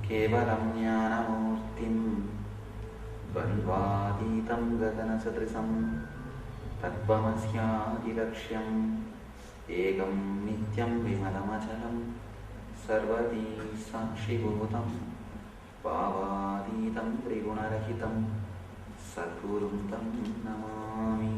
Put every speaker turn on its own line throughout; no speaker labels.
केवलं ज्ञानमूर्तिं द्वन्द्वातीतं गगनसदृशं तत्त्वमस्यादिलक्ष्यम् एकं नित्यं विमलमचलं सर्वदी साक्षिभूतं भावातीतं त्रिगुणरहितं सद्गुरुं तं Namami.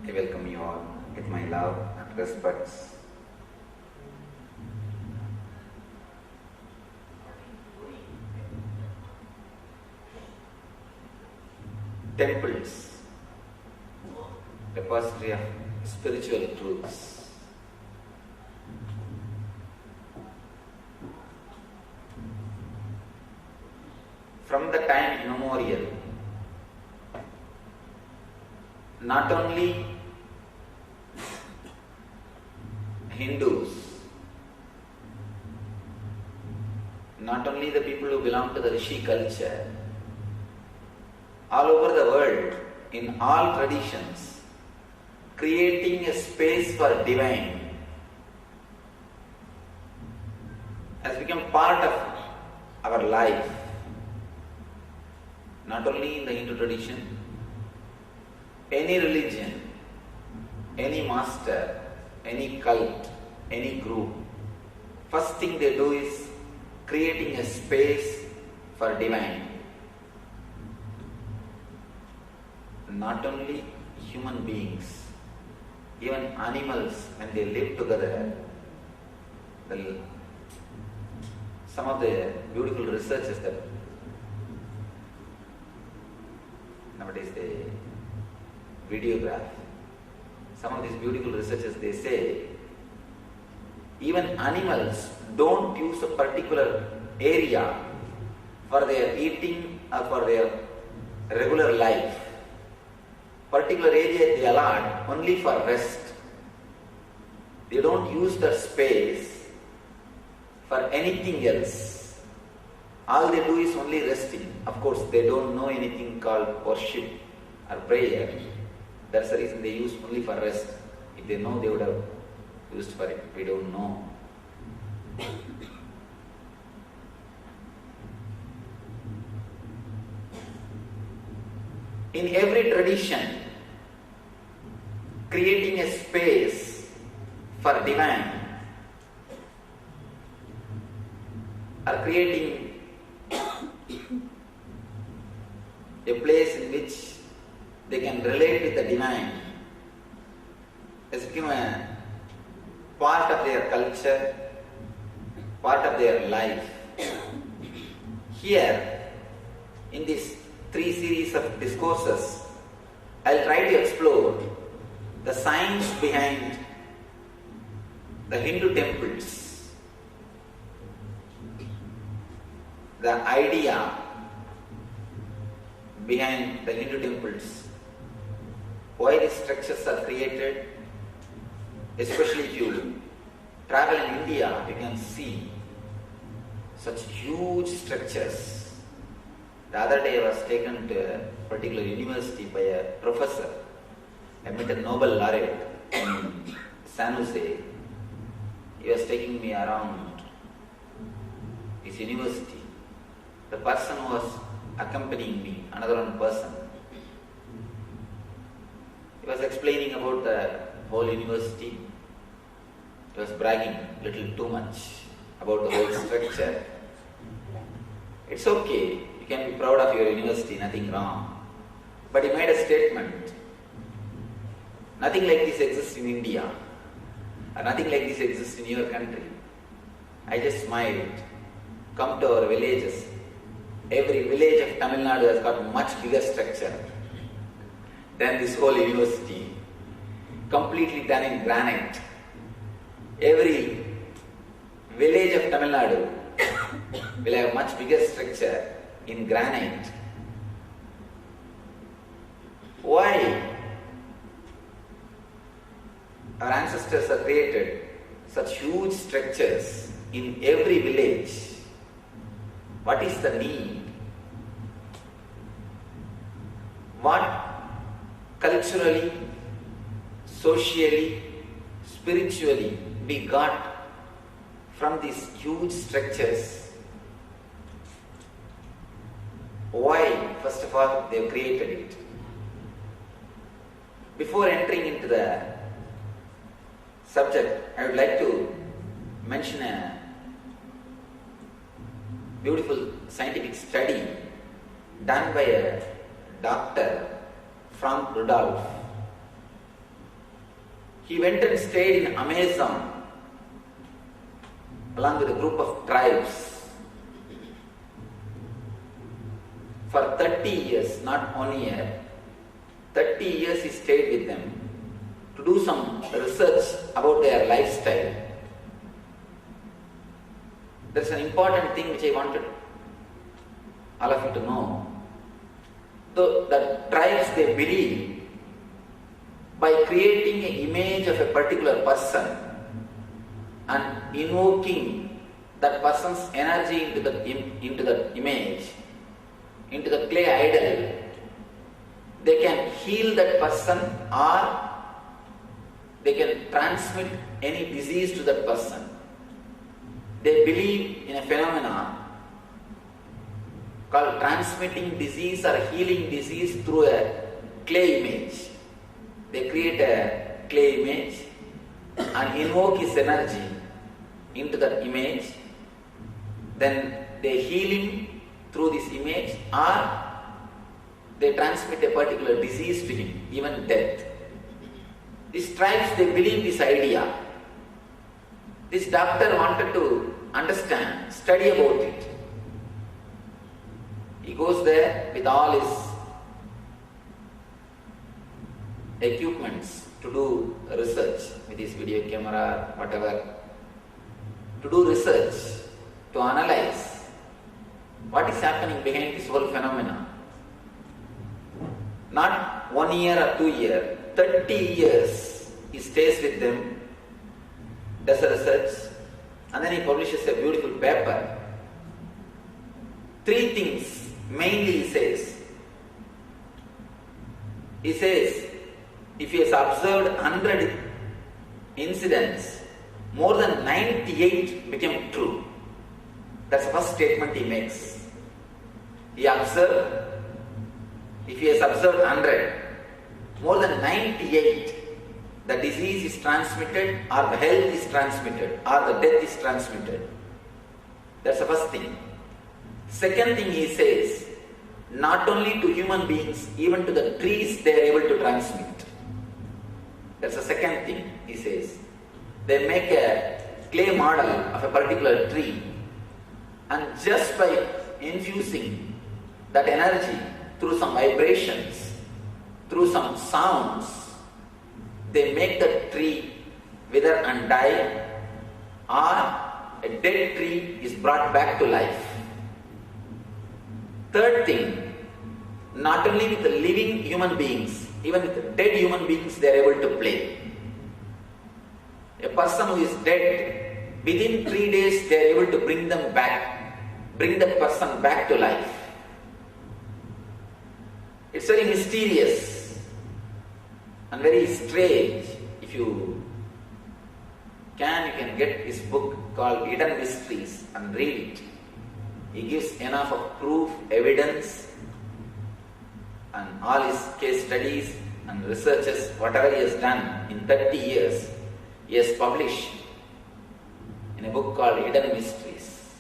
I welcome you all with my love and respects. Temples, repository of spiritual truths. From the time immemorial, not only Hindus, not only the people who belong to the Rishi culture, all over the world, in all traditions, creating a space for divine has become part of our life. Not only in the Hindu tradition, any religion, any master, any cult, any group, first thing they do is creating a space for divine. Not only human beings, even animals, when they live together, some of the beautiful researches that nowadays they videograph, some of these beautiful researchers, they say even animals don't use a particular area for their eating or for their regular life. Particular area they allot only for rest. They don't use that space for anything else. All they do is only resting. Of course, they don't know anything called worship or prayer. That's the reason they use only for rest. If they know, they would have used for it. We don't know. In every tradition, creating a space for divine or creating a place in which they can relate with the divine has become a part of their culture, part of their life. Here, in these 3 series of discourses, I'll try to explore the science behind the Hindu temples, the idea behind the Hindu temples, why these structures are created. Especially if you travel in India, you can see such huge structures. The other day I was taken to a particular university by a professor. I met a Nobel laureate in San Jose. He was taking me around his university. The person who was accompanying me, another one person, he was explaining about the whole university. He was bragging a little too much about the whole structure. It's okay, you can be proud of your university, nothing wrong. But he made a statement. Nothing like this exists in India, or nothing like this exists in your country. I just smiled. Come to our villages. Every village of Tamil Nadu has got much bigger structure than this whole university, completely done in granite. Every village of Tamil Nadu will have much bigger structure in granite. Why? our ancestors have created such huge structures in every village. What is the need? What culturally, socially, spiritually we got from these huge structures? Why, first of all, they have created it? Before entering into the subject, I would like to mention a beautiful scientific study done by a doctor, Frank Rudolph. He went and stayed in Amazon along with a group of tribes for 30 years, not 1 year. 30 years he stayed with them to do some research about their lifestyle. There's an important thing which I wanted all of you to know. The tribes, they believe by creating an image of a particular person and invoking that person's energy into the image, into the clay idol, they can heal that person or they can transmit any disease to that person. They believe in a phenomenon called transmitting disease or healing disease through a clay image. They create a clay image and invoke his energy into that image. Then they heal him through this image, or they transmit a particular disease to him, even death. These tribes, they believe this idea. This doctor wanted to understand, study about it. He goes there with all his equipments to do research, with his video camera, whatever, to do research, to analyze what is happening behind this whole phenomenon. Not 1 year or 2 years, 30 years he stays with them, does a research, and then he publishes a beautiful paper. 3 things mainly he says. He says, if he has observed 100 incidents, more than 98 became true. That's the first statement he makes. He observed, if he has observed 100, more than 98, the disease is transmitted, or the health is transmitted, or the death is transmitted. That's the first thing. Second thing he says, not only to human beings, even to the trees they are able to transmit. That's the second thing he says. They make a clay model of a particular tree, and just by infusing that energy through some vibrations, through some sounds, they make the tree wither and die, or a dead tree is brought back to life. Third thing, not only with the living human beings, even with the dead human beings they are able to play. A person who is dead, within 3 days they are able to bring them back, bring that person back to life. It's very mysterious and very strange. If you can get his book called Hidden Mysteries and read it. He gives enough of proof, evidence, and all his case studies and researches, whatever he has done in 30 years, he has published in a book called Hidden Mysteries.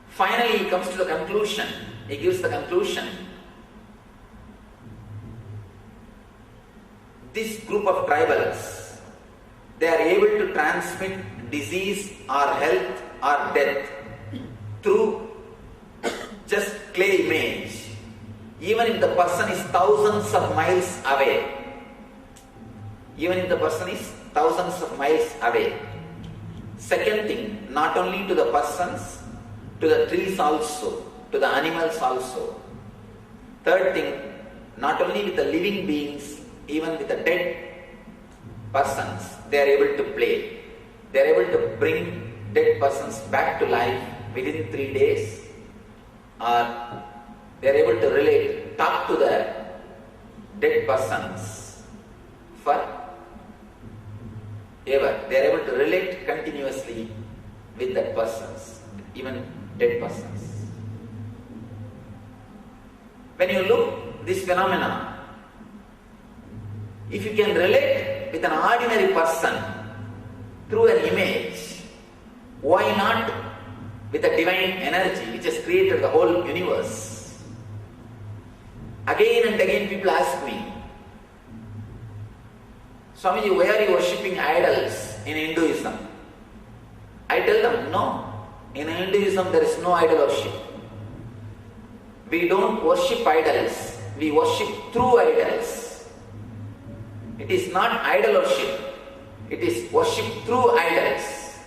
Finally, he comes to the conclusion. He gives the conclusion. This group of tribals, they are able to transmit disease or health or death through just clay image, even if the person is thousands of miles away. Even if the person is thousands of miles away. Second thing, not only to the persons, to the trees also, to the animals also. Third thing, not only with the living beings, even with the dead persons, they are able to play. They are able to bring dead persons back to life within 3 days, or they are able to relate, talk to the dead persons for ever. They are able to relate continuously with that persons, even dead persons. When you look this phenomena, if you can relate with an ordinary person through an image, why not with the divine energy which has created the whole universe? Again and again people ask me, Swamiji, why are you worshipping idols in Hinduism? I tell them, no, in Hinduism there is no idol worship. We don't worship idols, we worship through idols. It is not idol worship, it is worship through idols.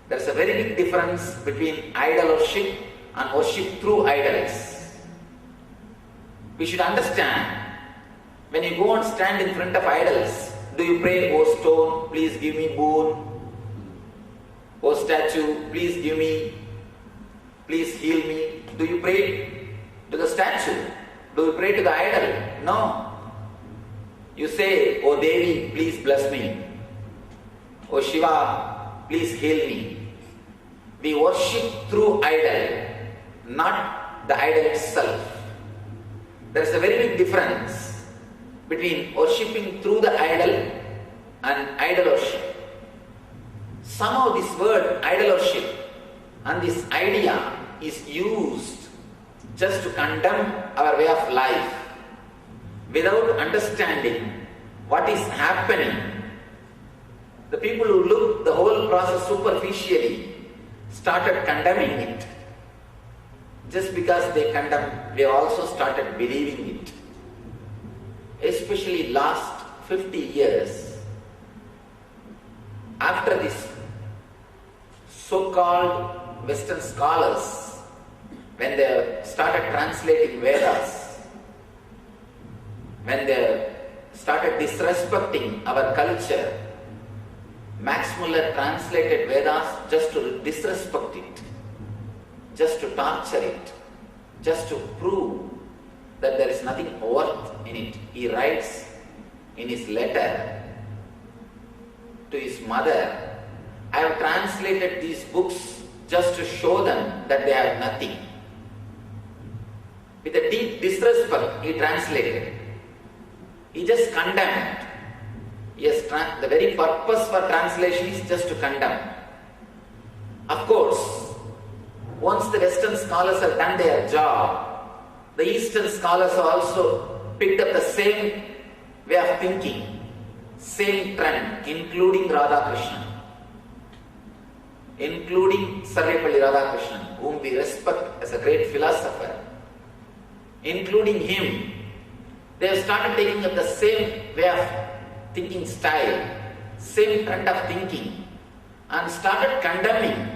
There is a very big difference between idol worship and worship through idols. We should understand, when you go and stand in front of idols, do you pray, "Oh stone, please give me boon"? "Oh statue, please give me, please heal me"? Do you pray to the statue? Do you pray to the idol? No. You say, "Oh Devi, please bless me. Oh Shiva, please heal me." We worship through idol, not the idol itself. There is a very big difference between worshipping through the idol and idol worship. Somehow this word idol worship and this idea is used just to condemn our way of life without understanding what is happening. The people who look the whole process superficially started condemning it. Just because they condemn, they also started believing it. Especially last 50 years, after this so-called Western scholars, when they started translating Vedas, when they started disrespecting our culture, Max Muller translated Vedas just to disrespect it, just to torture it, just to prove that there is nothing worth in it. He writes in his letter to his mother, "I have translated these books just to show them that they have nothing." With a deep disrespect, he translated. He just condemned. Yes, the very purpose for translation is just to condemn. Of course, once the Western scholars have done their job, the Eastern scholars have also picked up the same way of thinking, same trend, including Radhakrishnan, including Sarvepalli Radhakrishnan, whom we respect as a great philosopher. Including him, they have started taking up the same way of thinking style, same trend of thinking, and started condemning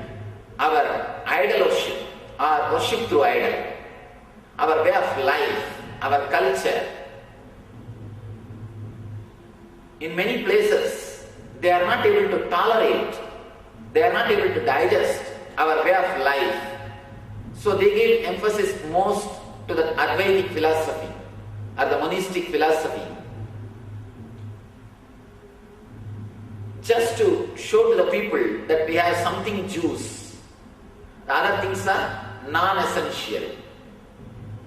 our idol worship, our worship through idol, our way of life, our culture. In many places, they are not able to tolerate, they are not able to digest our way of life. So they give emphasis most to the Advaitic philosophy or the monistic philosophy, just to show to the people that we have something juice. The other things are non-essential.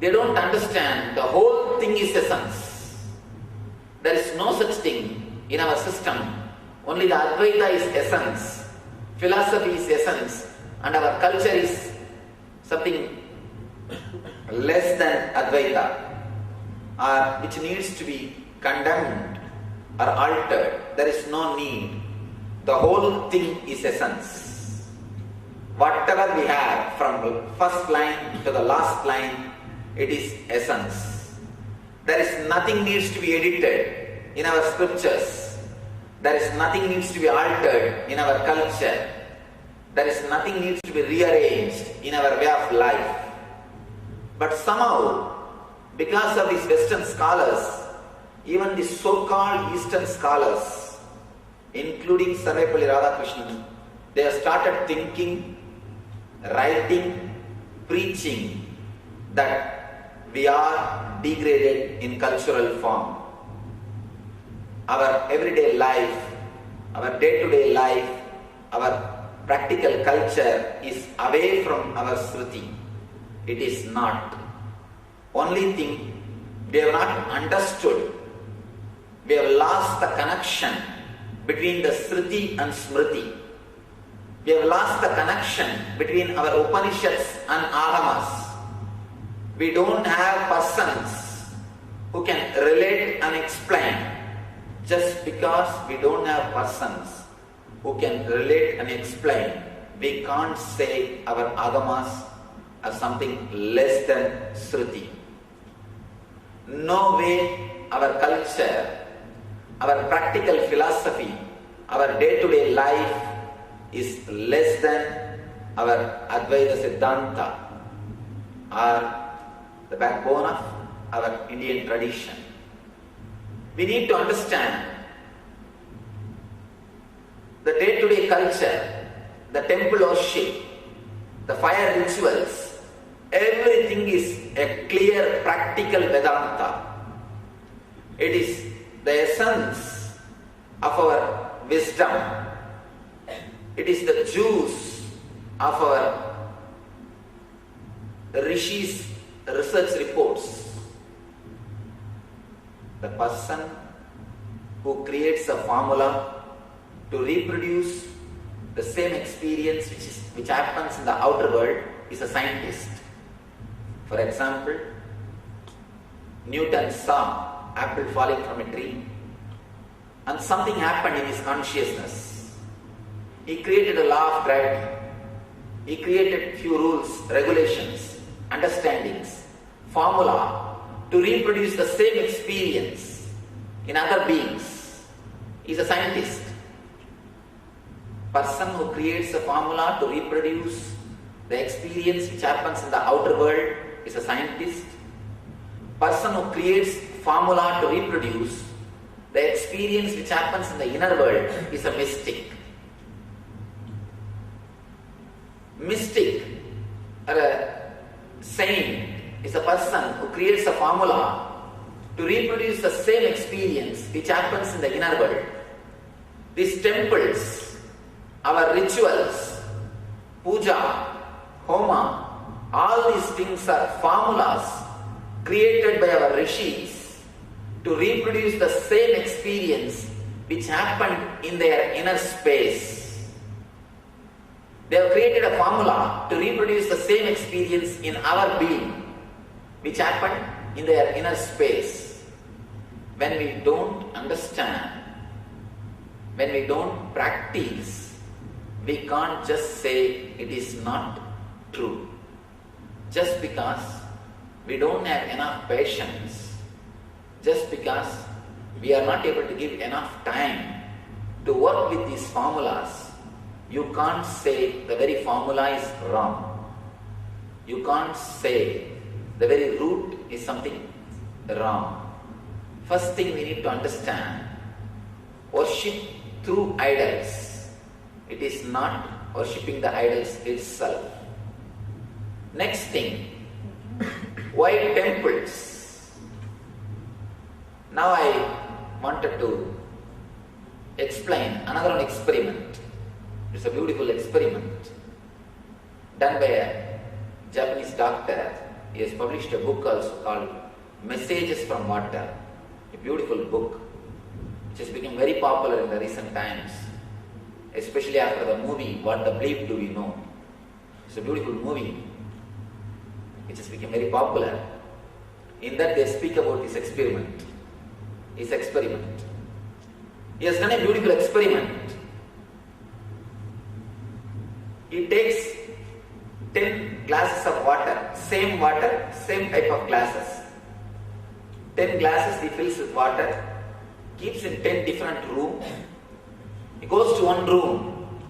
They don't understand the whole thing is essence. There is no such thing in our system. Only the Advaita is essence, philosophy is essence, and our culture is something less than Advaita, or which needs to be condemned or altered. There is no need. The whole thing is essence. Whatever we have from the first line to the last line, it is essence. There is nothing needs to be edited in our scriptures. There is nothing needs to be altered in our culture. There is nothing needs to be rearranged in our way of life. But somehow, because of these Western scholars, even the so-called Eastern scholars, including Sarvepalli Radhakrishnan, they have started thinking, writing, preaching that we are degraded in cultural form. Our everyday life, our day-to-day life, our practical culture is away from our Shruti. It is not. Only thing, we have not understood. We have lost the connection between the Shruti and Smriti. We have lost the connection between our Upanishads and Agamas. We don't have persons who can relate and explain. Just because we don't have persons who can relate and explain, we can't say our Agamas are something less than Shruti. No way our culture, our practical philosophy, our day-to-day life is less than our Advaita Siddhanta or the backbone of our Indian tradition. We need to understand the day-to-day culture, the temple worship, the fire rituals, everything is a clear practical Vedanta. It is the essence of our wisdom. It is the juice of our Rishis' research reports. The person who creates a formula to reproduce the same experience which happens in the outer world is a scientist. For example, Newton saw apple falling from a tree and something happened in his consciousness. He created a law of gravity. He created few rules, regulations, understandings, formula to reproduce the same experience in other beings. He is a scientist. Person who creates a formula to reproduce the experience which happens in the outer world is a scientist. Person who creates formula to reproduce the experience which happens in the inner world is a mystic. Mystic or a saint is a person who creates a formula to reproduce the same experience which happens in the inner world. These temples, our rituals, puja, homa, all these things are formulas created by our rishis to reproduce the same experience which happened in their inner space. They have created a formula to reproduce the same experience in our being which happened in their inner space. When we don't understand, when we don't practice, we can't just say it is not true. Just because we don't have enough patience, just because we are not able to give enough time to work with these formulas, you can't say the very formula is wrong. You can't say the very root is something wrong. First thing we need to understand, worship through idols. It is not worshipping the idols itself. Next thing, why temples? Now I wanted to explain another experiment. It's a beautiful experiment done by a Japanese doctor. He has published a book also called Messages from Water, a beautiful book which has become very popular in the recent times, especially after the movie What the Bleep Do We Know. It's a beautiful movie which has become very popular. In that they speak about his experiment. He has done a beautiful experiment. He takes 10 glasses of water, same type of glasses. 10 glasses he fills with water, keeps in 10 different rooms. He goes to one room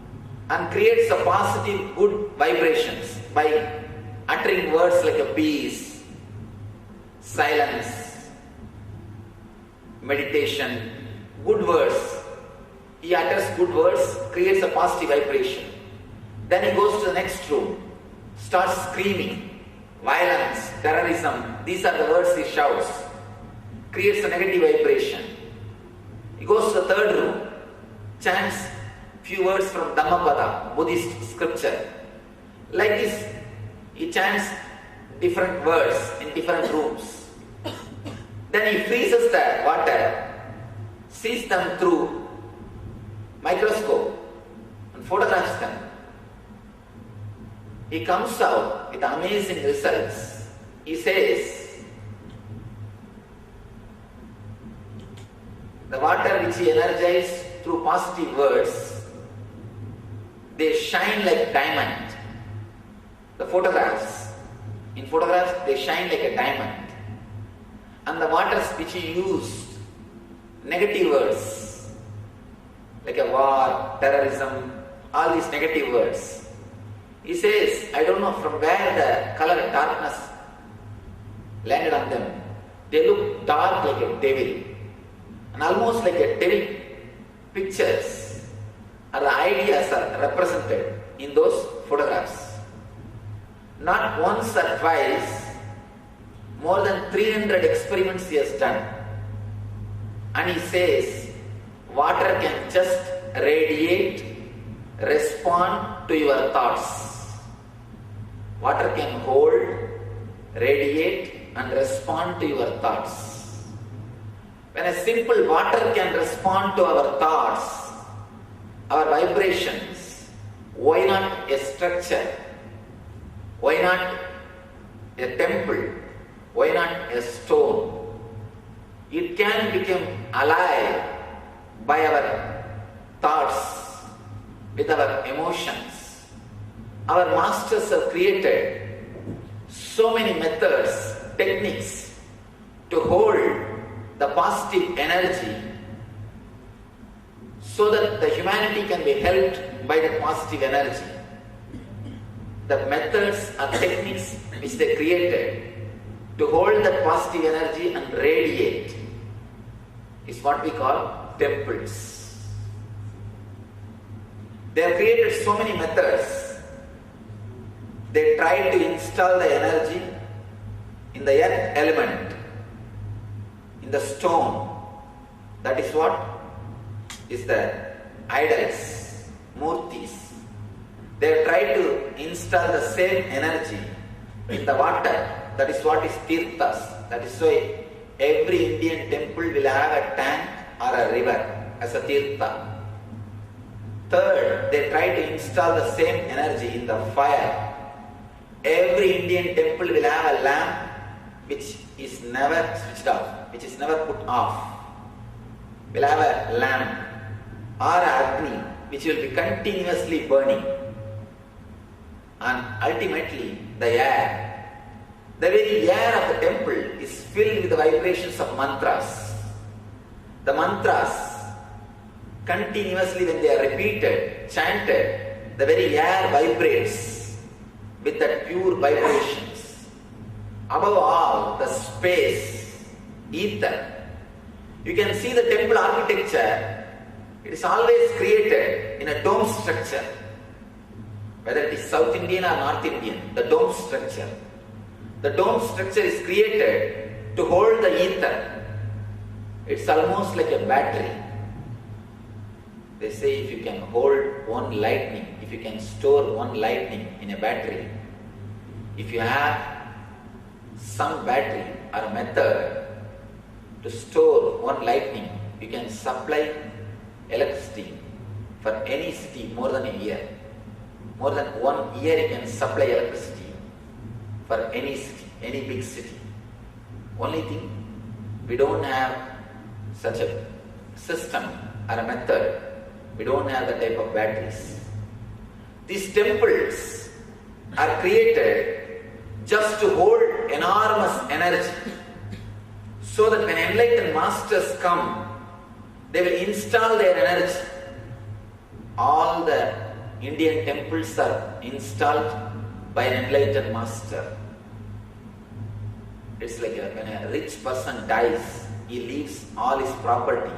and creates a positive, good vibrations by uttering words like a peace, silence, meditation, good words. He utters good words, creates a positive vibration. Then he goes to the next room, starts screaming, violence, terrorism. These are the words he shouts, creates a negative vibration. He goes to the third room, chants few words from Dhammapada, Buddhist scripture. Like this, he chants different words in different rooms. Then he freezes the water, sees them through microscope and photographs them. He comes out with amazing results. He says, the water which he energized through positive words, they shine like diamond. The photographs, in photographs they shine like a diamond. And the waters which he used, negative words, like a war, terrorism, all these negative words. He says, I don't know from where the color darkness landed on them. They look dark like a devil, and almost like a devil pictures or the ideas are represented in those photographs. Not once or twice, more than 300 experiments he has done. And he says, water can just radiate, respond to your thoughts. Water can hold, radiate and respond to your thoughts. When a simple water can respond to our thoughts, our vibrations, why not a structure? Why not a temple? Why not a stone? It can become alive by our thoughts, with our emotions. Our masters have created so many methods, techniques to hold the positive energy so that the humanity can be helped by the positive energy. The methods or techniques which they created to hold that positive energy and radiate is what we call temples. They have created so many methods. They tried to install the energy in the earth element, in the stone. That is what is the idols, murtis. They have tried to install the same energy in the water. That is what is tirthas. That is why every Indian temple will have a tank or a river as a tirtha. Third, they try to install the same energy in the fire. Every Indian temple will have a lamp which is never switched off, which is never put off. Will have a lamp or Agni which will be continuously burning. And ultimately the air, the very air of the temple is filled with the vibrations of mantras. The mantras continuously, when they are repeated, chanted, the very air vibrates with that pure vibrations. Above all, the space, ether. You can see the temple architecture, it is always created in a dome structure. Whether it is South Indian or North Indian, the dome structure. The dome structure is created to hold the ether. It's almost like a battery. They say if you can hold one lightning, if you can store one lightning in a battery, if you have some battery or a method to store one lightning, you can supply electricity for any city more than a year. More than 1 year you can supply electricity for any city, any big city. Only thing, we don't have such a system or a method. We don't have the type of batteries. These temples are created just to hold enormous energy, so that when enlightened masters come, they will install their energy. All the Indian temples are installed by an enlightened master. It's like when a rich person dies, he leaves all his property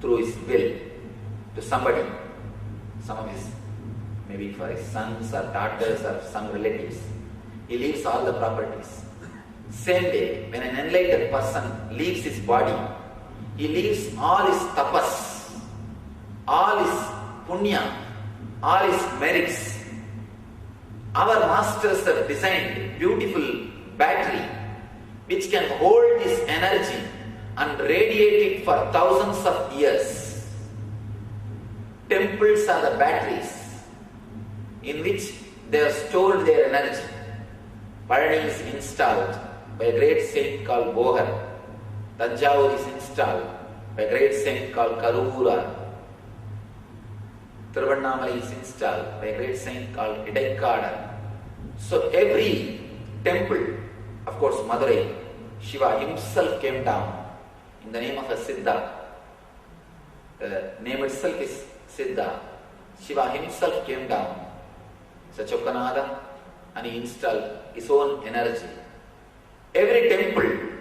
through his will. to somebody, some of his, maybe for his sons or daughters or some relatives. He leaves all the properties. Same day, when an enlightened person leaves his body, he leaves all his tapas, all his punya, all his merits. Our masters have designed beautiful battery which can hold this energy and radiate it for thousands of years. Temples are the batteries in which they have stored their energy. Palani is installed by a great saint called Bohar. Tanjavur is installed by a great saint called Karura. Tiruvannamalai is installed by a great saint called Idaikada. So every temple, of course Madurai, Shiva himself came down in the name of a Siddha. The name itself is Siddha. Shiva himself came down, Sachokanada, and he installed his own energy. Every temple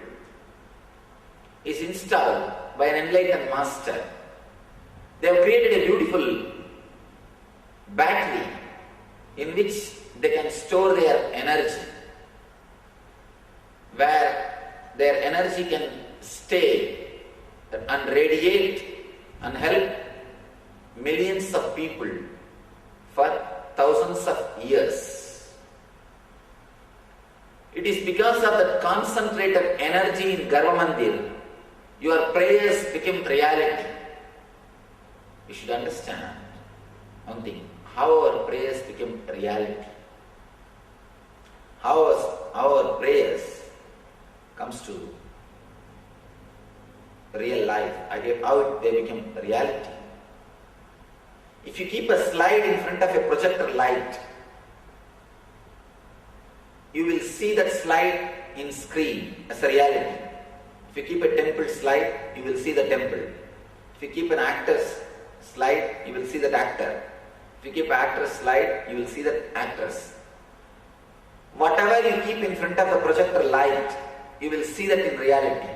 is installed by an enlightened master. They have created a beautiful battery in which they can store their energy, where their energy can stay and radiate and help millions of people for thousands of years. It is because of that concentrated energy in Garbha Mandir, your prayers became reality. You should understand one thing, how our prayers became reality. How our prayers comes to real life, how they become reality. If you keep a slide in front of a projector light, you will see that slide in screen as a reality. If you keep a temple slide, you will see the temple. If you keep an actor's slide, you will see that actor. If you keep an actor's slide, you will see that actors. Whatever you keep in front of the projector light, you will see that in reality.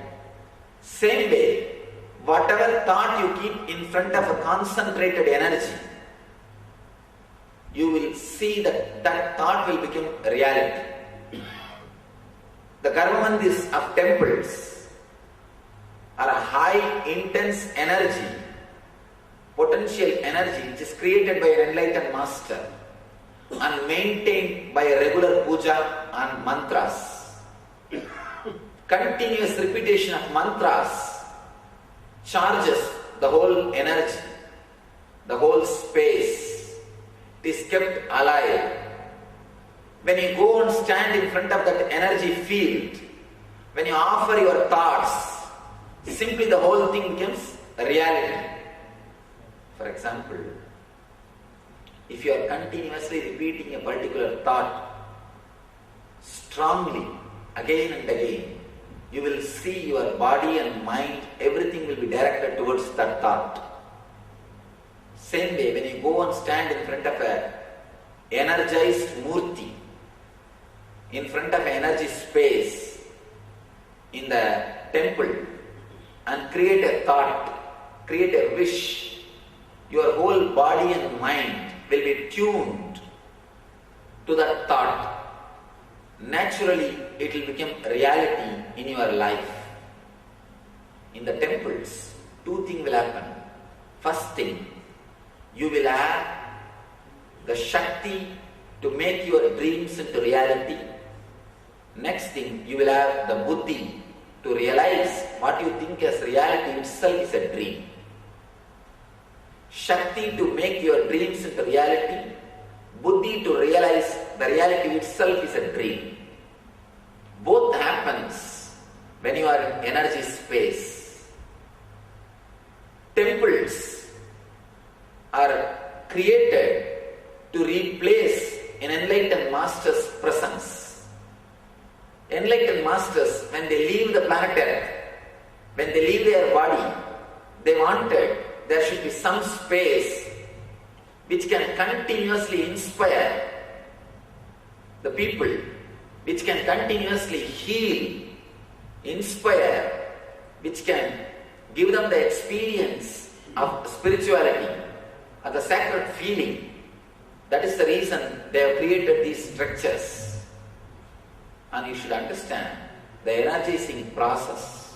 Same way, whatever thought you keep in front of a concentrated energy, you will see that that thought will become reality. The Garbha Mandirs of temples are a high intense energy, potential energy which is created by an enlightened master and maintained by a regular puja and mantras. Continuous repetition of mantras charges the whole energy, the whole space. It is kept alive. When you go and stand in front of that energy field, when you offer your thoughts, simply the whole thing becomes a reality. For example, if you are continuously repeating a particular thought strongly again and again, you will see your body and mind, everything will be directed towards that thought. Same way, when you go and stand in front of an energized murti, in front of an energy space in the temple, and create a thought, create a wish, your whole body and mind will be tuned to that thought. Naturally, it will become reality in your life. In the temples, two things will happen. First thing, you will have the Shakti to make your dreams into reality. Next thing, you will have the Buddhi to realize what you think as reality itself is a dream. Shakti to make your dreams into reality, Buddhi to realize the reality itself is a dream. Both happens when you are in energy space. Temples are created to replace an enlightened master's presence. Enlightened masters, when they leave the planet Earth, when they leave their body, they wanted there should be some space which can continuously inspire the people, which can continuously heal, inspire, which can give them the experience of spirituality or the sacred feeling. That is the reason they have created these structures. And you should understand the energizing process.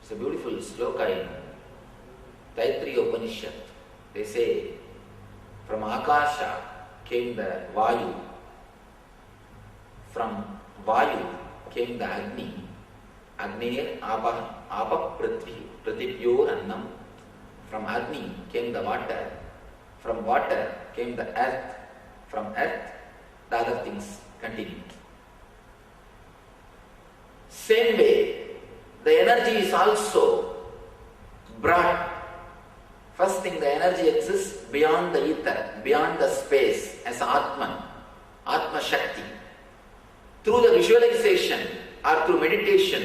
It's a beautiful sloka in Taittiriya Upanishad. They say, from Akasha came the Vayu, from Vayu came the Agni, Agneir Apa Prithvi, Prithivyor Annam. From Agni came the water, from water came the earth, from earth the other things continued. Same way, the energy is also brought. First thing, the energy exists beyond the ether, beyond the space as Atman, Atma Shakti. Through the visualization or through meditation,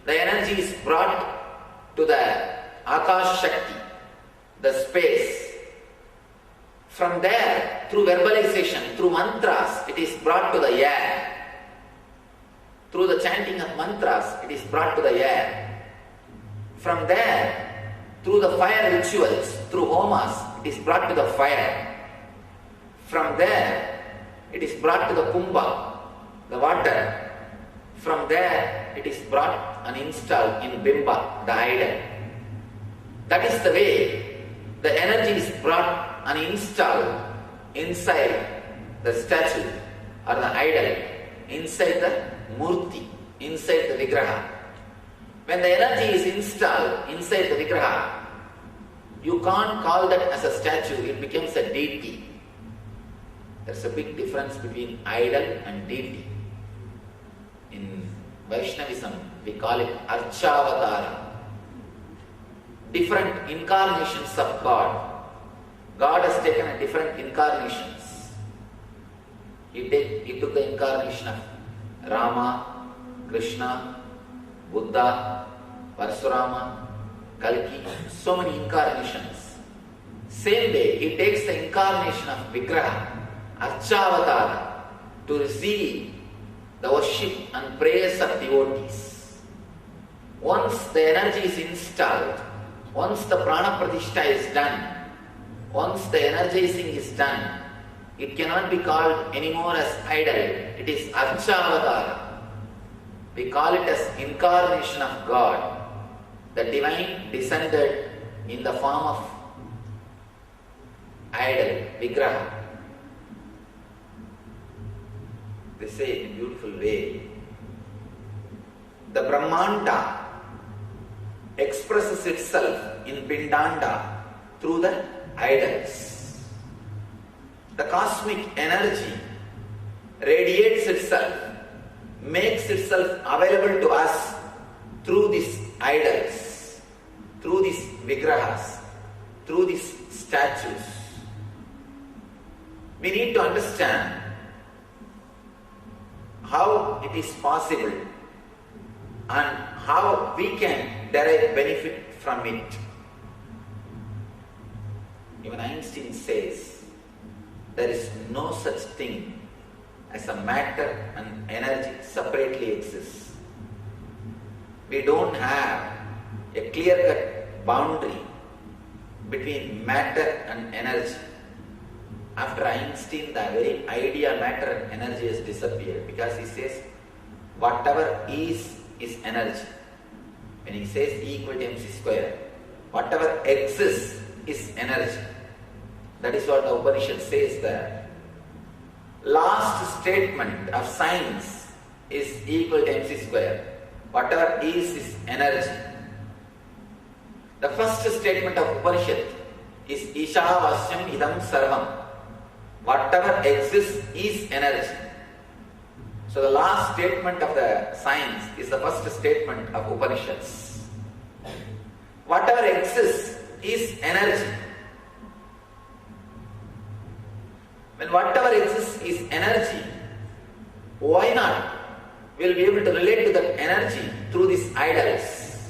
the energy is brought to the Akash Shakti, the space. From there, through verbalization, through mantras, it is brought to the air. Through the chanting of mantras, it is brought to the air. From there, through the fire rituals, through homas, it is brought to the fire. From there, it is brought to the kumbha, the water. From there, it is brought and installed in Bimba, the idol. That is the way the energy is brought and installed inside the statue or the idol, inside the murti, inside the vigraha. When the energy is installed inside the vigraha, you can't call that as a statue, it becomes a deity. There's a big difference between idol and deity. In Vaishnavism, we call it Archavatara. Different incarnations of God. God has taken a different incarnations. He took the incarnation of Rama, Krishna, Buddha, Parasurama, Kalki, so many incarnations. Same way, he takes the incarnation of Vigraha, Archavatara, to receive the worship and prayers of devotees. Once the energy is installed, once the prana pratishtha is done, once the energizing is done, it cannot be called anymore as idol. It is Archavatara. We call it as incarnation of God. The divine descended in the form of idol, Vigraha. They say in a beautiful way, the Brahmanda expresses itself in Pindanda through the idols. The cosmic energy radiates itself, makes itself available to us through these idols, through these vigrahas, through these statues. We need to understand how it is possible and how we can derive benefit from it. Even Einstein says there is no such thing as a matter and energy separately exists. We don't have a clear-cut boundary between matter and energy. After Einstein, the very idea matter and energy has disappeared, because he says whatever is energy. When he says E equal to mc square, whatever exists is energy. That is what the Upanishad says there. Last statement of science is E equal to mc square. Whatever is energy. The first statement of Upanishad is Ishavasyam idam sarvam. Whatever exists is energy. So the last statement of the science is the first statement of Upanishads. Whatever exists is energy. When whatever exists is energy, why not? We'll be able to relate to that energy through these idols.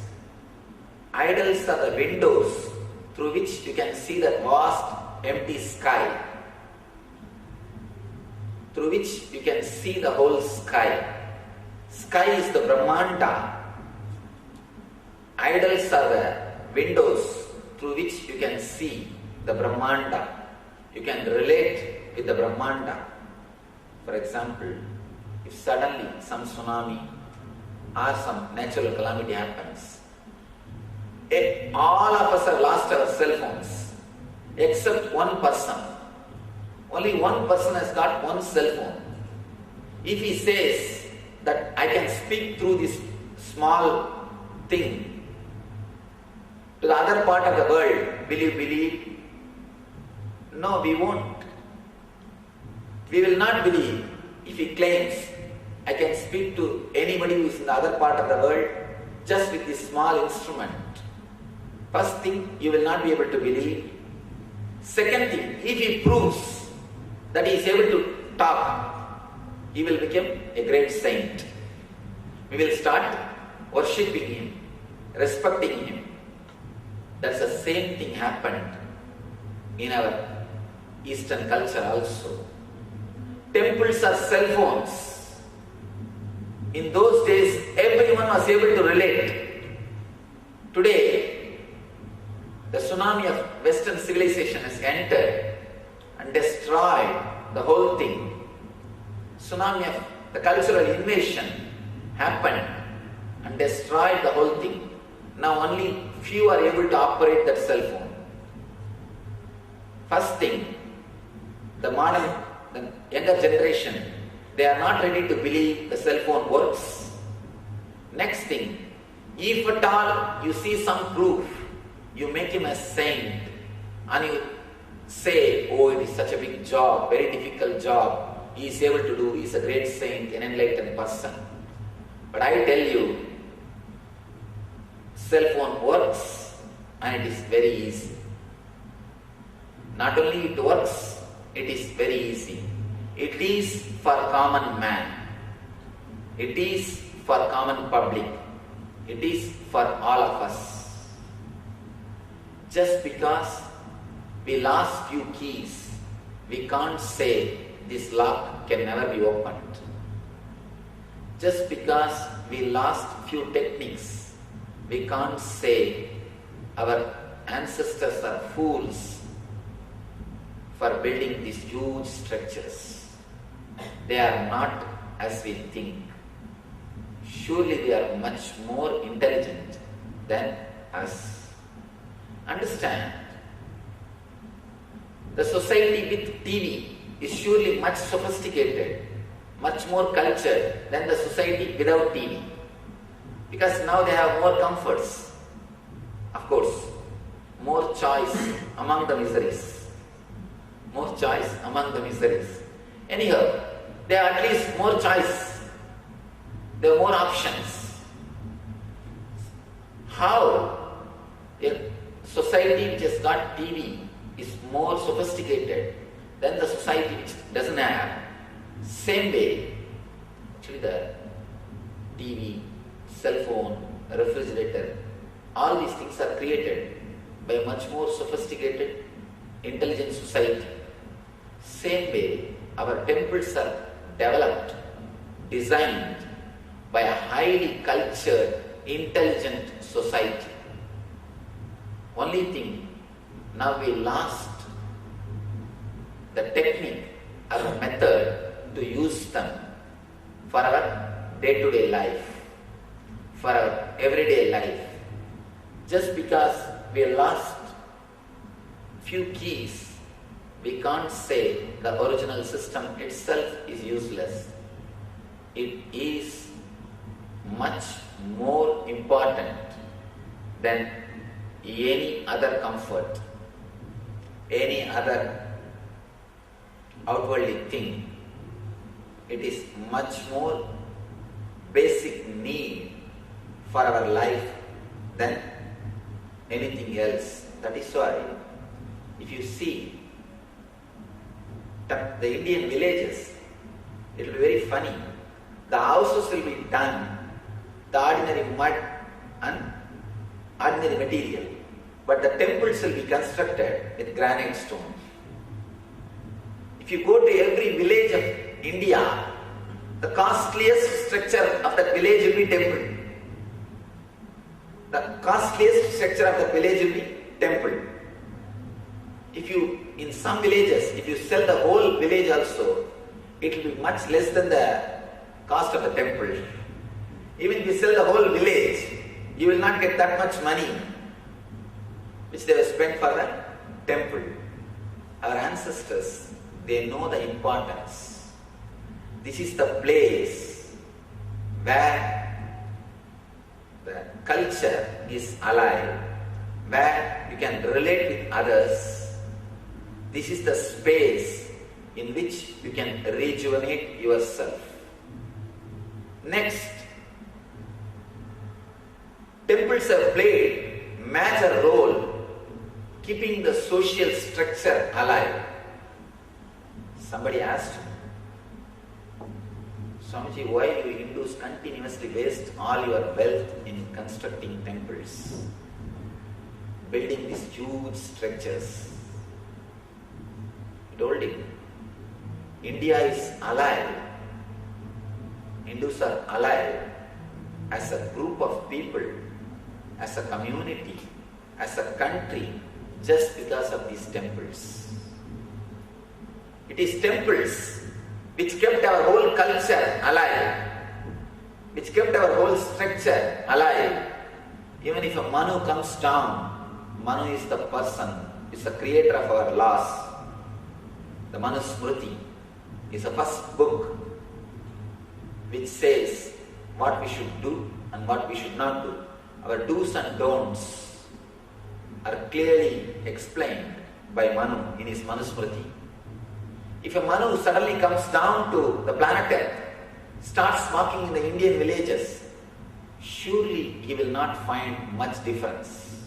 Idols are the windows through which you can see that vast empty sky, through which you can see the whole sky. Sky is the Brahmanda. Idols are the windows through which you can see the Brahmanda. You can relate with the Brahmanda. For example, if suddenly some tsunami or some natural calamity happens, all of us have lost our cell phones except one person. Only one person has got one cell phone. If he says that I can speak through this small thing to the other part of the world, will you believe? No, we won't. We will not believe if he claims I can speak to anybody who is in the other part of the world just with this small instrument. First thing, you will not be able to believe. Second thing, if he proves that he is able to talk, he will become a great saint. We will start worshipping him, respecting him. That's the same thing happened in our Eastern culture also. Temples are cell phones. In those days, everyone was able to relate. Today, the tsunami of Western civilization has entered and destroyed the whole thing. Tsunami of the cultural invasion happened and destroyed the whole thing. Now only few are able to operate that cell phone. First thing, the younger generation, they are not ready to believe the cell phone works. Next thing, if at all you see some proof, you make him a saint and you say, oh, it is such a big job, very difficult job, he is able to do, he is a great saint, an enlightened person. But I tell you, cell phone works and it is very easy. Not only it works, it is very easy. It is for common man. It is for common public. It is for all of us. Just because we lost few keys, we can't say this lock can never be opened. Just because we lost few techniques, we can't say our ancestors are fools for building these huge structures. They are not as we think. Surely they are much more intelligent than us. Understand, the society with TV is surely much sophisticated, much more cultured than the society without TV. Because now they have more comforts. Of course, more choice among the miseries. More choice among the miseries. Anyhow, they have at least more choice. There are more options. How a society which has got TV is more sophisticated than the society which doesn't have? Same way, actually the TV, cell phone, refrigerator, all these things are created by a much more sophisticated, intelligent society. Same way, our temples are developed, designed by a highly cultured, intelligent society. Only thing, now we lost the technique or method to use them for our day-to-day life, for our everyday life. Just because we lost few keys, we can't say the original system itself is useless. It is much more important than any other comfort, any other outwardly thing. It is much more basic need for our life than anything else. That is why, if you see the Indian villages, it will be very funny. The houses will be done, the ordinary mud and ordinary material, but the temples will be constructed with granite stone. If you go to every village of India, the costliest structure of that village will be temple. The costliest structure of the village will be temple. If you, in some villages, if you sell the whole village also, it will be much less than the cost of the temple. Even if you sell the whole village, you will not get that much money which they have spent for the temple. Our ancestors, they know the importance. This is the place where the culture is alive, where you can relate with others. This is the space in which you can rejuvenate yourself. Next, temples have played a major role keeping the social structure alive. Somebody asked, Swamiji, why do you Hindus continuously waste all your wealth in constructing temples, building these huge structures? I told him, India is alive. Hindus are alive as a group of people, as a community, as a country, just because of these temples. It is temples which kept our whole culture alive, which kept our whole structure alive. Even if a Manu comes down, Manu is the person, is the creator of our laws. The Manu Smriti is the first book which says what we should do and what we should not do. Our do's and don'ts are clearly explained by Manu in his Manu Smriti. If a Manu suddenly comes down to the planet Earth, starts walking in the Indian villages, surely he will not find much difference.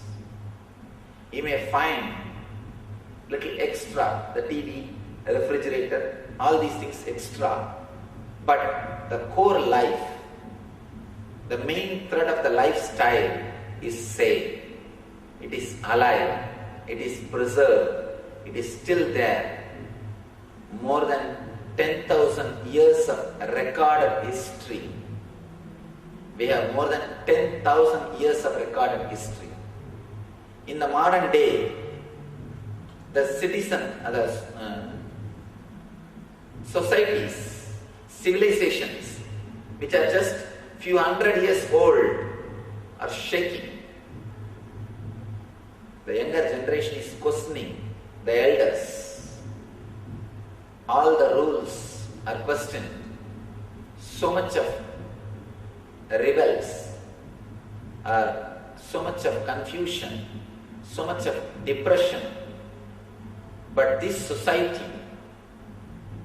He may find little extra, the TV, the refrigerator, all these things extra. But the core life, the main thread of the lifestyle is same. It is alive, it is preserved, it is still there. More than 10,000 years of recorded history. We have more than 10,000 years of recorded history. In the modern day, the citizen, societies, civilizations, which are just few hundred years old, are shaking. The younger generation is questioning the elders. All the rules are questioned. So much of rebels, so much of confusion, so much of depression. But this society,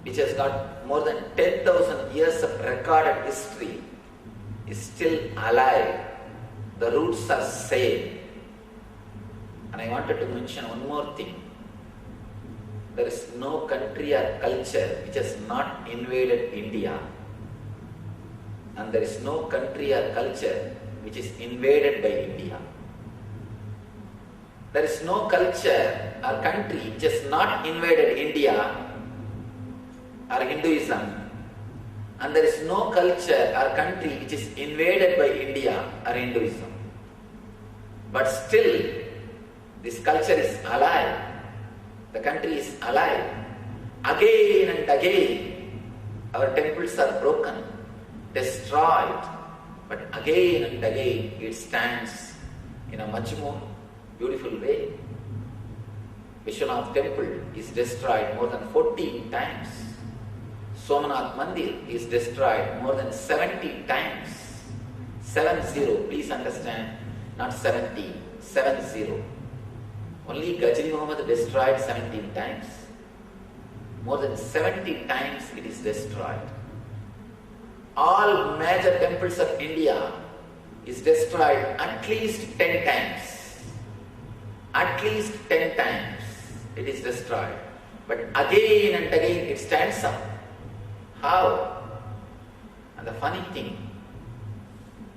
which has got more than 10,000 years of recorded history, is still alive. The roots are same. And I wanted to mention one more thing. There is no country or culture which has not invaded India. And there is no country or culture which is invaded by India. There is no culture or country which has not invaded India or Hinduism. And there is no culture or country which is invaded by India or Hinduism. But still, this culture is alive. The country is alive. Again and again, our temples are broken, destroyed, but again and again it stands in a much more beautiful way. Vishwanath temple is destroyed more than 14 times. Somanath Mandir is destroyed more than 70 times. 70, please understand, not 70, 70. Only Ghazali Muhammad destroyed 17 times. More than 70 times it is destroyed. All major temples of India is destroyed at least 10 times. At least 10 times it is destroyed. But again and again it stands up. How? And the funny thing,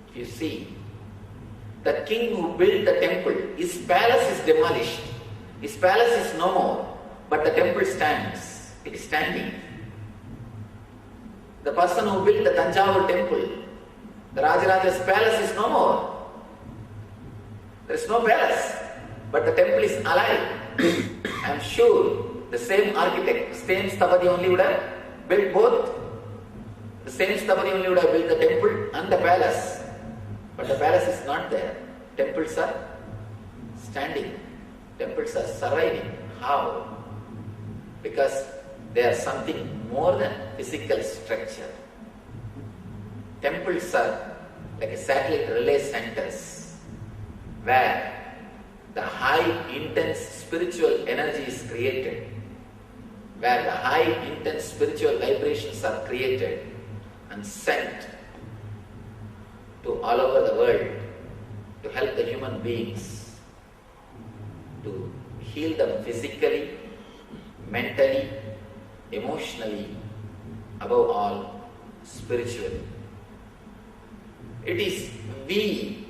if you see, the king who built the temple, his palace is demolished. His palace is no more, but the temple stands. It is standing. The person who built the Tanjavur temple, the Rajaraja's palace is no more. There is no palace. but the temple is alive. I am sure the same architect, same Sthapati only would have built both. The same Sthapati only would have built the temple and the palace. But the palace is not there. Temples are standing. Temples are surviving. How? Because they are something more than physical structure. Temples are like a satellite relay centers where the high intense spiritual energy is created, where the high intense spiritual vibrations are created and sent to all over the world to help the human beings, to heal them physically, mentally, emotionally, above all, spiritually. It is we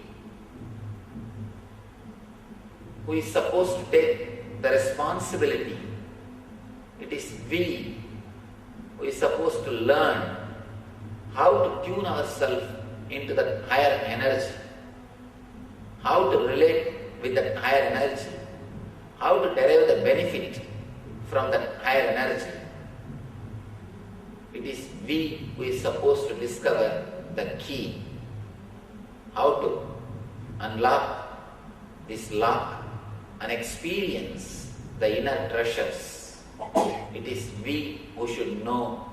who is supposed to take the responsibility. It is we who is supposed to learn how to tune ourselves into that higher energy, how to relate with that higher energy, how to derive the benefit from that higher energy. It is we who is supposed to discover the key, how to unlock this lock and experience the inner treasures. It is we who should know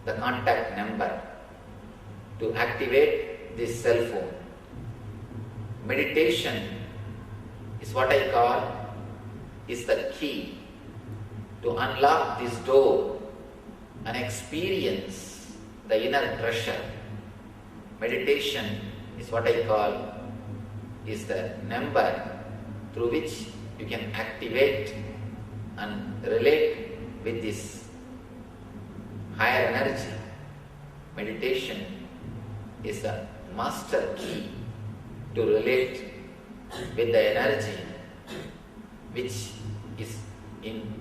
the contact number to activate this cell phone. Meditation is what I call is the key to unlock this door and experience the inner treasure. Meditation is what I call is the number through which you can activate and relate with this higher energy. Meditation is the master key to relate with the energy which is in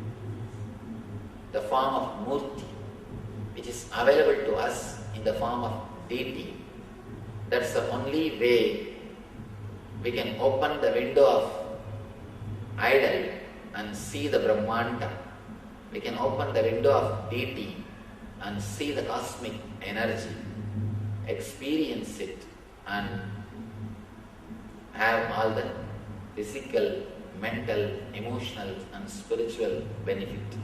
the form of Murti, which is available to us in the form of deity. That's the only way we can open the window of idol and see the Brahmanda. We can open the window of deity and see the cosmic energy, experience it and have all the physical, mental, emotional and spiritual benefit.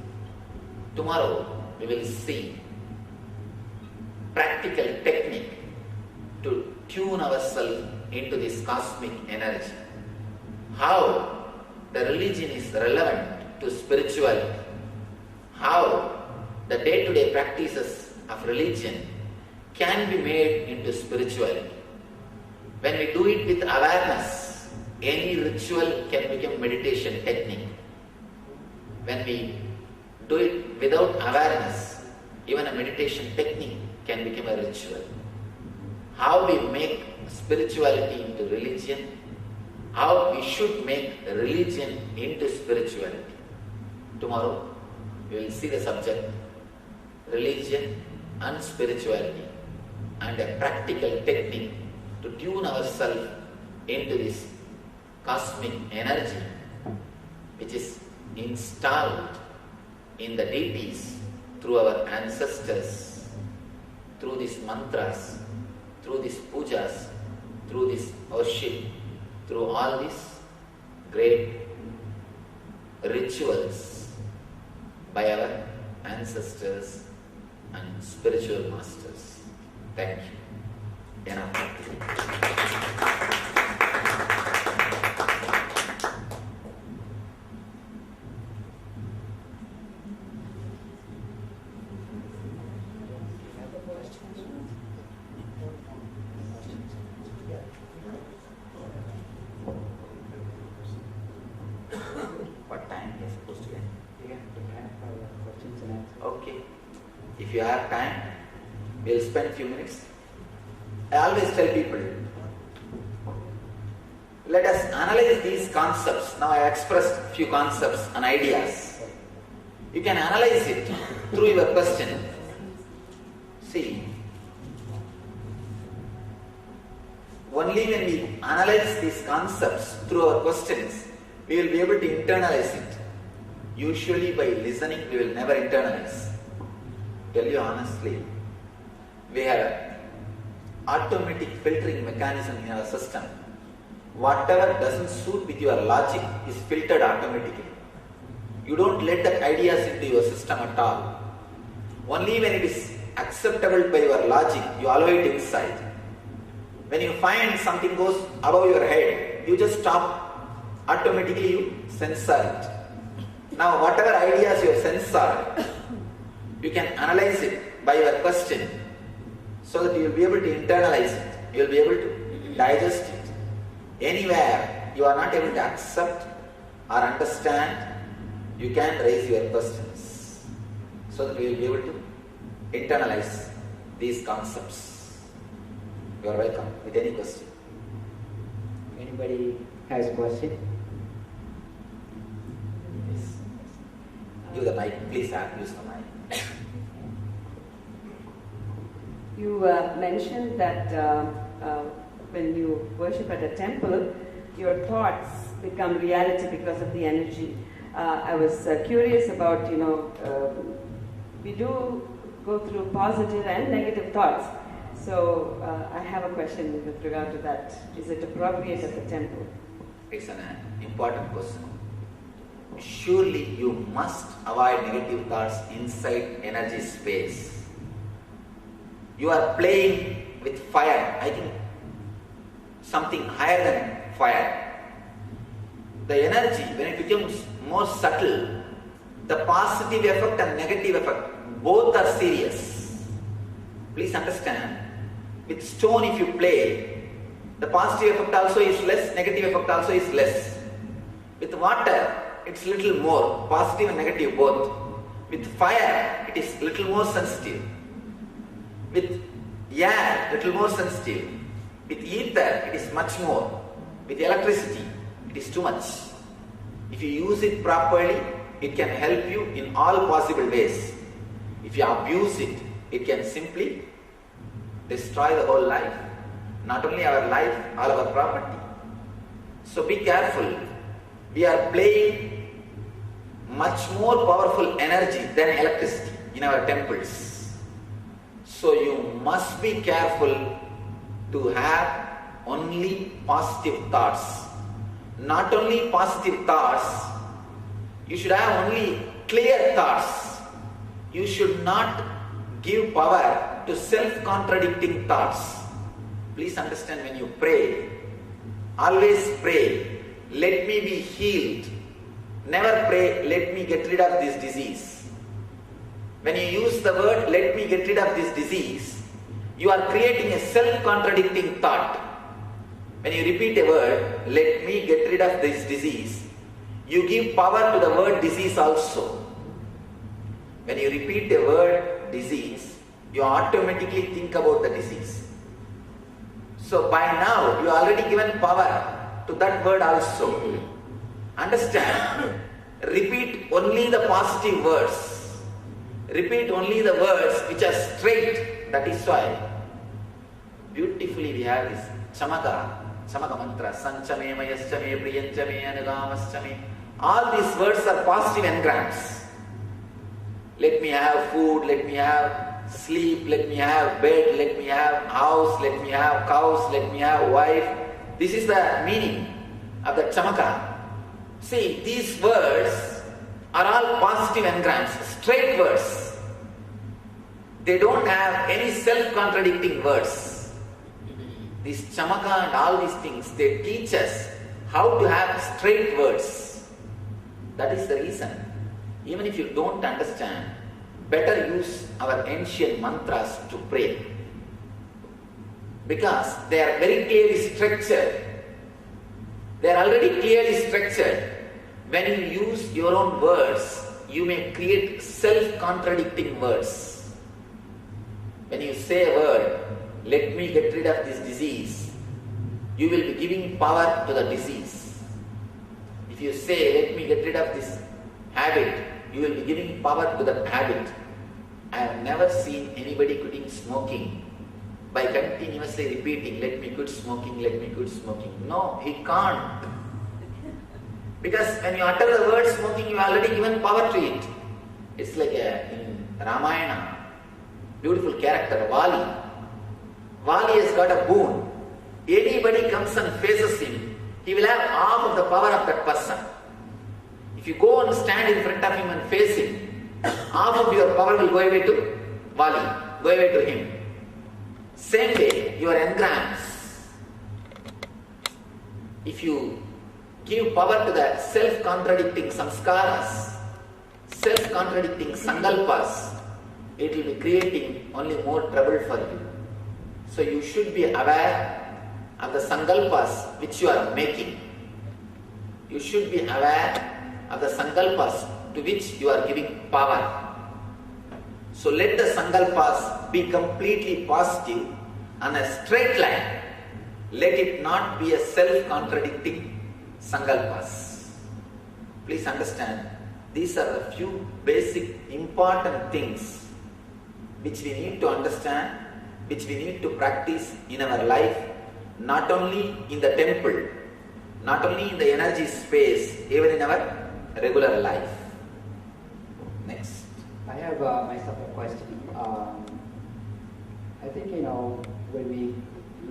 Tomorrow we will see practical technique to tune ourselves into this cosmic energy. How the religion is relevant to spirituality. How the day-to-day practices of religion can be made into spirituality. When we do it with awareness, any ritual can become meditation technique. When we do it without awareness, even a meditation technique can become a ritual. How we make spirituality into religion, how we should make religion into spirituality. Tomorrow we will see the subject, religion and spirituality, and a practical technique to tune ourselves into this cosmic energy which is installed in the deities through our ancestors, through these mantras, through these pujas, through this worship, through all these great rituals by our ancestors and spiritual masters. Thank you. What time is supposed to end? Okay. If you have time, we'll spend a few minutes. I always tell people, let us analyze these concepts. Now I have expressed a few concepts and ideas. You can analyze it through your question. See, only when we analyze these concepts through our questions, we will be able to internalize it. Usually by listening, we will never internalize. Tell you honestly, we have an automatic filtering mechanism in our system. Whatever doesn't suit with your logic is filtered automatically. You don't let the ideas into your system at all. Only when it is acceptable by your logic, you allow it inside. When you find something goes above your head, you just stop. Automatically you censor it. Now whatever ideas you have censored, you can analyze it by your question, so that you will be able to internalize it. You will be able to digest it. Anywhere you are not able to accept or understand, you can raise your questions, so that we will be able to internalize these concepts. You are welcome with any question.
Anybody has a question?
Yes. Give the mic, please use the mic.
You mentioned that when you worship at a temple, your thoughts become reality because of the energy. I was curious about, we do go through positive and negative thoughts. So I have a question with regard to that. Is it appropriate at the temple?
It's an important question. Surely you must avoid negative thoughts inside energy space. You are playing with fire. I think something higher than fire. The energy, when it becomes more subtle, the positive effect and negative effect, both are serious. Please understand, with stone if you play, the positive effect also is less, negative effect also is less. With water, it's little more, positive and negative both. With fire, it is little more sensitive. With air, little more sensitive. With ether, it is much more. With electricity, it is too much. If you use it properly, it can help you in all possible ways. If you abuse it, it can simply destroy the whole life. Not only our life, all our property. So be careful. We are playing much more powerful energy than electricity in our temples. So you must be careful to have only positive thoughts. Not only positive thoughts, you should have only clear thoughts. You should not give power to self-contradicting thoughts. Please understand, when you pray, always pray, let me be healed. Never pray, let me get rid of this disease. When you use the word, let me get rid of this disease, you are creating a self-contradicting thought. When you repeat a word, let me get rid of this disease, you give power to the word disease also. When you repeat the word disease, you automatically think about the disease. So by now, you already given power to that word also. Understand, repeat only the positive words. Repeat only the words which are straight. That is why beautifully we have this Chamaka mantra, Sanchame, Mayaschame, Priyanchame, Anugamaschame. All these words are positive engrams. Let me have food, let me have sleep, let me have bed, let me have house, let me have cows, let me have wife. This is the meaning of the Chamaka. See, these words are all positive engrams, straight words. They don't have any self-contradicting words. This Chamaka and all these things, they teach us how to have straight words. That is the reason. Even if you don't understand, better use our ancient mantras to pray. Because they are very clearly structured. They are already clearly structured. When you use your own words, you may create self-contradicting words. When you say a word, let me get rid of this disease, you will be giving power to the disease. If you say, let me get rid of this habit, you will be giving power to that habit. I have never seen anybody quitting smoking by continuously repeating, let me quit smoking, let me quit smoking. No, he can't. Because when you utter the word smoking, you have already given power to it. It's like in Ramayana, beautiful character, Vali. Vali has got a boon. Anybody comes and faces him, he will have half of the power of that person. If you go and stand in front of him and face him, half of your power will go away to Vali, go away to him. Same way, your engrams. If you give power to the self-contradicting samskaras, self-contradicting sankalpas, it will be creating only more trouble for you. So you should be aware of the sankalpas which you are making. You should be aware of the sankalpas to which you are giving power. So let the sankalpas be completely positive on a straight line. Let it not be a self-contradicting sankalpas. Please understand, these are the few basic important things which we need to understand, which we need to practice in our life, not only in the temple, not only in the energy space, even in our regular life. Next.
I have myself a question. I think, when we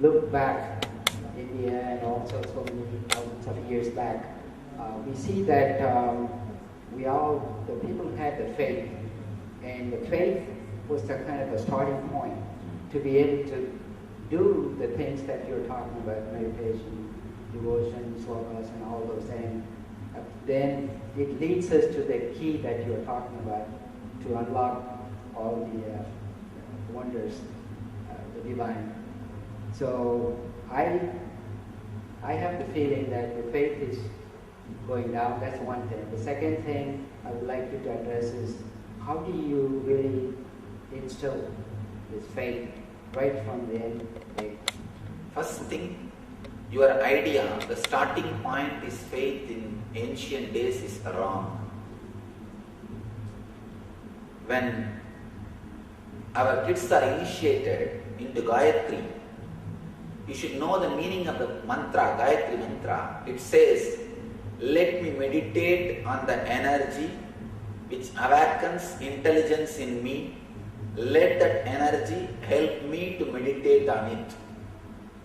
look back India and also so many thousands of years back, we see that the people had the faith, and the faith was the kind of a starting point to be able to do the things that you're talking about, meditation, devotion, slokas, and all those things. Then it leads us to the key that you're talking about to unlock all the wonders, the divine. So I have the feeling that the faith is going down. That's one thing. The second thing I would like you to address is, how do you really instill this faith right from the end?
First thing, your idea, the starting point is faith in ancient days is wrong. When our kids are initiated into Gayatri, you should know the meaning of the mantra, Gayatri mantra. It says, let me meditate on the energy which awakens intelligence in me. Let that energy help me to meditate on it.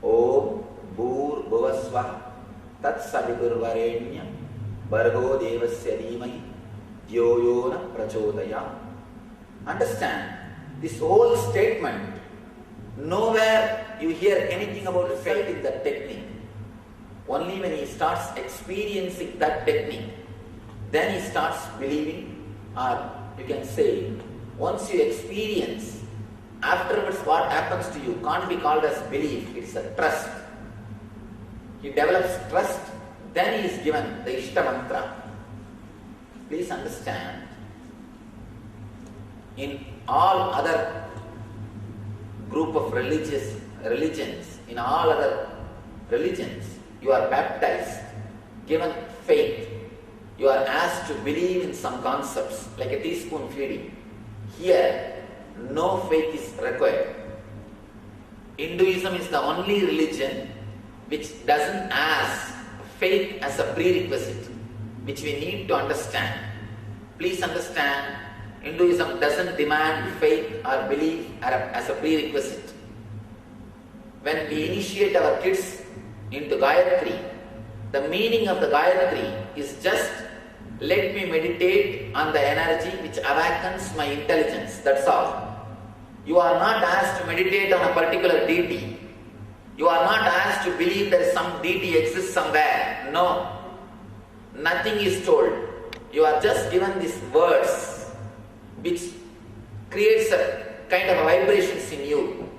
Om Bhur Bhuvasva Tat Saviturvarenyam Bhargo Devasya Dhimai Dhyoyona Prachodaya. Understand, this whole statement, nowhere you hear anything about faith in that technique. Only when he starts experiencing that technique, then he starts believing, or you can say, once you experience, afterwards what happens to you can't be called as belief, it's a trust. He develops trust, then he is given the Ishta mantra. Please understand, in all other group of religions, in all other religions, you are baptized, given faith. You are asked to believe in some concepts, like a teaspoon feeding. Here, no faith is required. Hinduism is the only religion which doesn't ask faith as a prerequisite, which we need to understand. Please understand, Hinduism doesn't demand faith or belief as a prerequisite. When we initiate our kids into Gayatri, the meaning of the Gayatri is just, let me meditate on the energy which awakens my intelligence, that's all. You are not asked to meditate on a particular deity. You are not asked to believe that some deity exists somewhere. No. Nothing is told. You are just given these words which creates a kind of vibrations in you.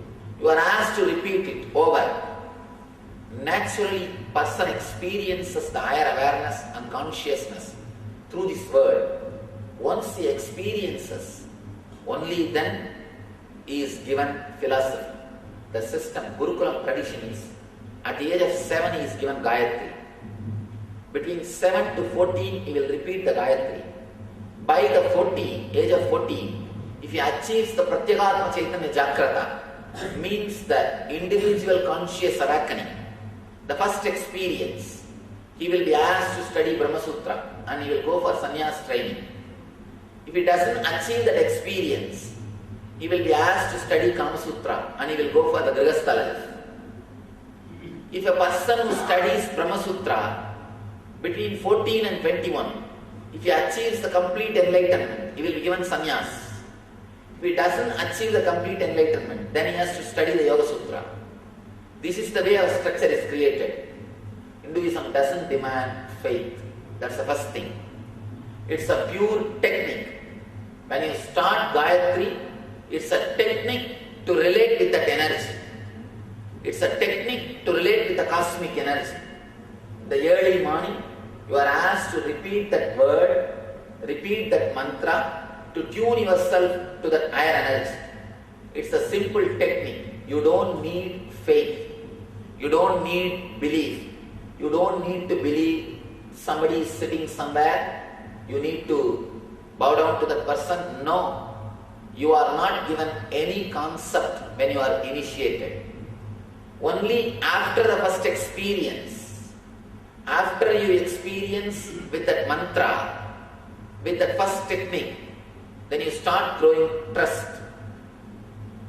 You are asked to repeat it over. Naturally, person experiences the higher awareness and consciousness through this word. Once he experiences, only then he is given philosophy. The system, Gurukulam tradition is, at the age of 7 he is given Gayatri. Between 7 to 14 he will repeat the Gayatri. By the age of 14, if he achieves the Pratyagatma Chaitanya Jagrata, means the individual conscious awakening, the first experience. he will be asked to study Brahma Sutra and he will go for sannyas training. If he doesn't achieve that experience, he will be asked to study Kama Sutra and he will go for the Grihastha life. If a person who studies Brahma Sutra between 14 and 21, if he achieves the complete enlightenment, he will be given sannyas. If he doesn't achieve the complete enlightenment, then he has to study the Yoga Sutra. This is the way our structure is created. Hinduism doesn't demand faith. That's the first thing. It's a pure technique. When you start Gayatri, it's a technique to relate with that energy. It's a technique to relate with the cosmic energy. The early morning, you are asked to repeat that word, repeat that mantra, to tune yourself to that higher energy. It's a simple technique. You don't need faith. You don't need belief. You don't need to believe somebody is sitting somewhere. You need to bow down to that person. No. You are not given any concept when you are initiated. Only after the first experience, after you experience with that mantra, with that first technique, then you start growing trust.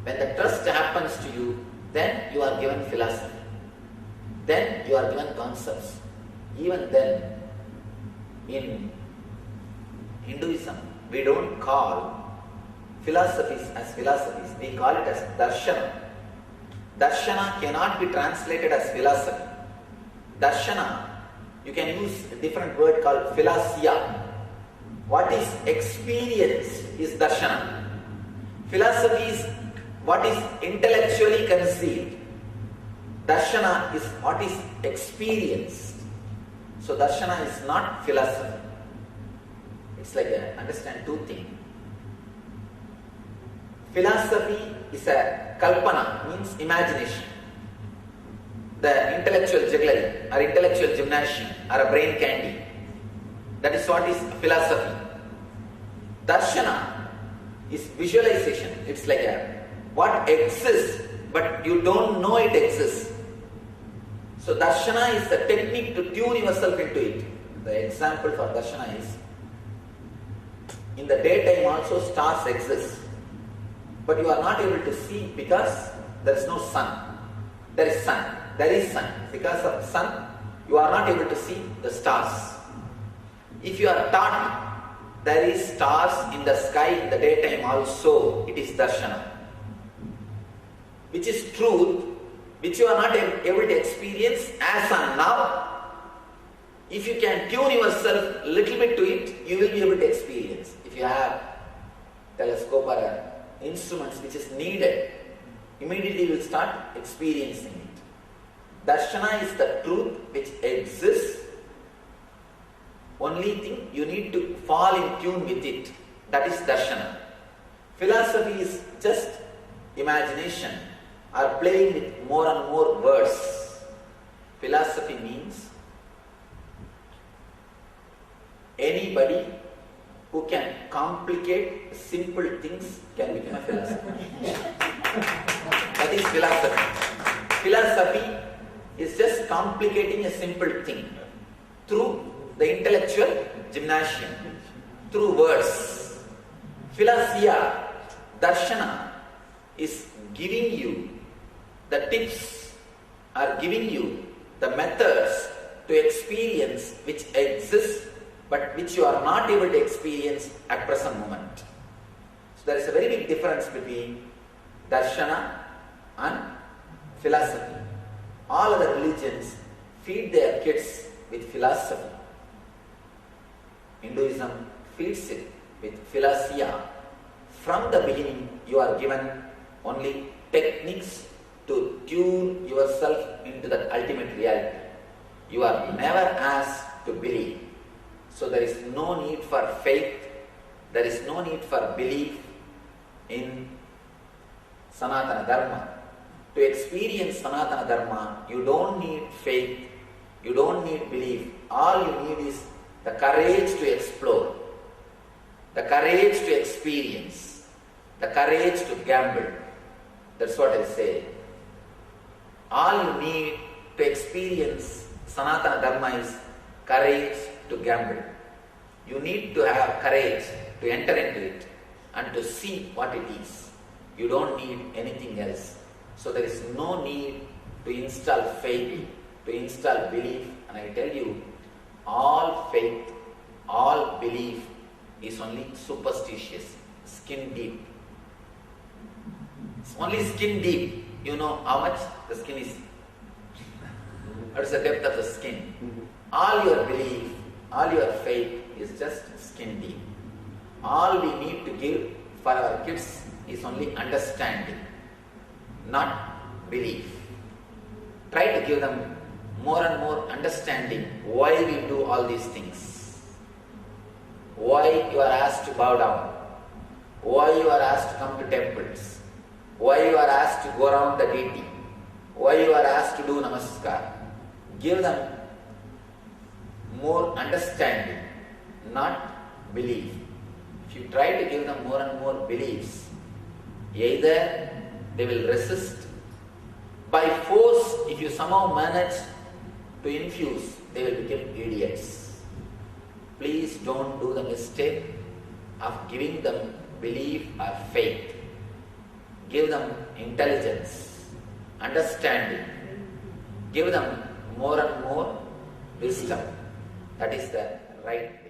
When the trust happens to you, then you are given philosophy. Then you are given concepts. Even then, in Hinduism, we don't call philosophies as philosophies. We call it as darshana. Darshana cannot be translated as philosophy. Darshana, you can use a different word called philosia. What is experience is darshana. Philosophy is what is intellectually conceived. Darshana is what is experienced. So darshana is not philosophy. It's like understand two things. Philosophy is a kalpana, means imagination. The intellectual jugglery or intellectual gymnasium or a brain candy. That is what is philosophy. Darshana is visualization. It's like what exists but you don't know it exists. So darshana is the technique to tune yourself into it. The example for darshana is, in the daytime also stars exist, but you are not able to see because there is no sun. There is sun. There is sun. Because of sun, you are not able to see the stars. If you are taught there is stars in the sky in the daytime also, it is darshana. Which is truth, which you are not able to experience as and now. If you can tune yourself a little bit to it, you will be able to experience. If you have telescope or instruments which is needed, immediately you will start experiencing it. Darshana is the truth which exists. Only thing, you need to fall in tune with it. That is darshana. Philosophy is just imagination or playing with more and more words. Philosophy means anybody who can complicate simple things can become a philosopher. That is philosophy. Philosophy is just complicating a simple thing through the intellectual gymnasium, through words. Philosia, darshana, is giving you the tips, or giving you the methods to experience which exist but which you are not able to experience at present moment. So there is a very big difference between darshana and philosophy. All other religions feed their kids with philosophy. Hinduism feeds it with philosia. From the beginning, you are given only techniques to tune yourself into that ultimate reality. You are never asked to believe. So there is no need for faith, there is no need for belief in Sanatana Dharma. To experience Sanatana Dharma, you don't need faith, you don't need belief. All you need is the courage to explore, the courage to experience, the courage to gamble. That's what I say. All you need to experience Sanatana Dharma is courage to gamble. You need to have courage to enter into it and to see what it is. You don't need anything else. So there is no need to install faith, to install belief. And I tell you, all faith, all belief is only superstitious, skin deep. It's only skin deep. You know how much the skin is? What is the depth of the skin? All your belief, all your faith is just skin deep. All we need to give for our kids is only understanding, not belief. Try to give them more and more understanding why we do all these things. Why you are asked to bow down. Why you are asked to come to temples. Why you are asked to go around the deity. Why you are asked to do namaskar. Give them more understanding, not belief. If you try to give them more and more beliefs, either they will resist. By force, if you somehow manage to infuse, they will become idiots. Please don't do the mistake of giving them belief or faith. Give them intelligence, understanding. Give them more and more wisdom. That is the right